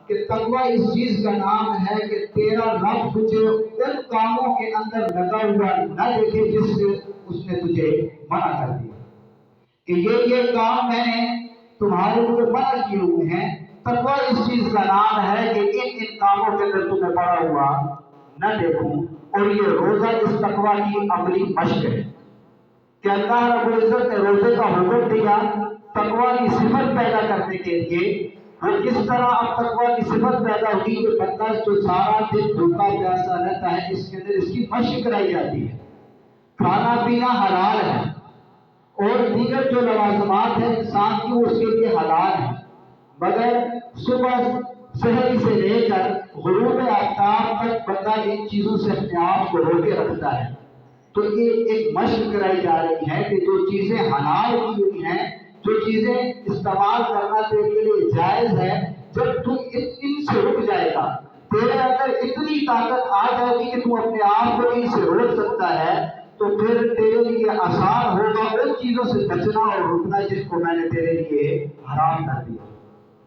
کہ تقوی اس چیز کا نام ہے کہ تیرا رب تجھے ان کاموں کے اندر لگا ہوا نہ دیکھے جس سے اس نے تجھے منع کر دیا کہ یہ کام میں نے تمہارے لیے منع کیے ہوئے ہیں۔ تقوی اس چیز کا نام ہے کہ ان کاموں کے اندر تمہیں پڑا ہوا نہ دیکھوں۔ اور یہ روزہ اس تقوی کی عملی مشق ہے کہ اللہ رب العزت نے روزے کا حکم دیا تقوی کی صفت پیدا کرنے کے لیے۔ اور کس طرح اب تقوی کی صفت پیدا ہوئی کہ بندہ جو سارا دن بھوکا پیاسا رہتا ہے اس کے اندر اس کی مشق کرائی جاتی ہے۔ کھانا پینا حلال ہے اور دیگر جو لوازمات ہیں انسان کی وہ اس کے لیے حلال ہے، مگر صبح سحری سے لے کر غروب آفتاب تک بندہ ان چیزوں سے اپنے آپ کو روکے رکھتا ہے۔ تو یہ ایک مشق کرائی جا رہی ہے کہ جو چیزیں حلال کی ہوئی ہیں، جو چیزیں استعمال کرنا تیرے لیے جائز ہے، جب تو ان سے رک جائے گا، تیرے اندر اتنی طاقت آ جائے گی کہ تو اپنے آپ کو ان سے روک سکتا ہے، تو پھر تیرے لیے آسان ہوگا ان چیزوں سے بچنا اور رکنا جس کو میں نے تیرے لیے حرام کر دیا۔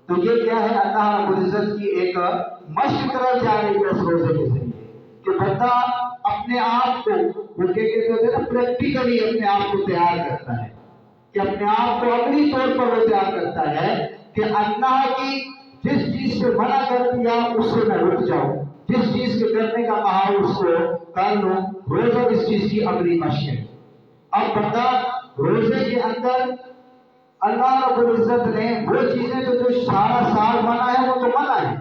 تو یہ کیا ہے؟ اللہ رب العزت کی ایک مشق کرائی جا رہی ہے اس روزے کے ذریعے کہ بندہ اپنے آپ کو وہ کہتے ہیں نا پریکٹیکلی اپنے آپ کو تیار کرتا ہے، کہ اپنے آپ کو عملی طور پر وہ تیار کرتا ہے کہ اللہ کی جس چیز سے منع کر دیا اس سے میں رک جاؤں، جس چیز کے کرنے کا کہا اس کو کر لوں۔ روزہ اس چیز کی عملی مشق ہے۔ اب بندہ روزے کے اندر اللہ رب العزت نے وہ چیزیں جو سارا سال منع ہے وہ تو منع ہے،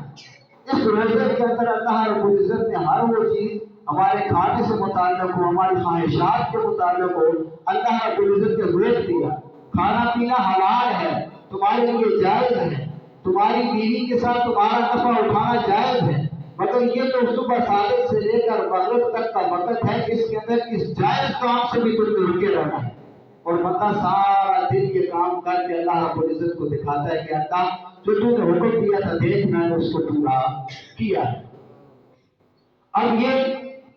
اس روزے کے اندر اللہ رب العزت نے ہر وہ چیز ہمارے کھانے سے متعلق ہو، ہماری خواہشات کے متعلق ہو، اللہ رب العزت نے روک دیا۔ کھانا پینا حلال ہے، تمہارے لیے جائز ہے، تمہاری بیوی کے ساتھ تمہارا نفع اٹھانا جائز ہے، مگر یہ تو صبح صادق سے لے کر مغرب تک کا وقت ہے، اس کے اندر اس جائز کام سے بھی تم نے رکے رہنا ہے۔ اور بندہ سارا دن یہ کام کر کے اللہ رب العزت کو دکھاتا ہے کہ اللہ جو تو نے حکم دیا تھا دیکھ میں نے اس کو پورا کیا ہے۔ اب یہ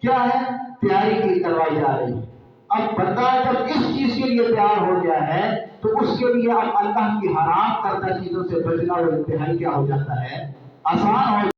کیا ہے؟ تیاری کی کروائی جا رہی ہے۔ اب بندہ جب اس چیز کے لیے تیار ہو گیا ہے تو اس کے لیے اب اللہ کی حرام کردہ چیزوں سے بچنا اور انتہائی کیا ہو جاتا ہے؟ آسان ہو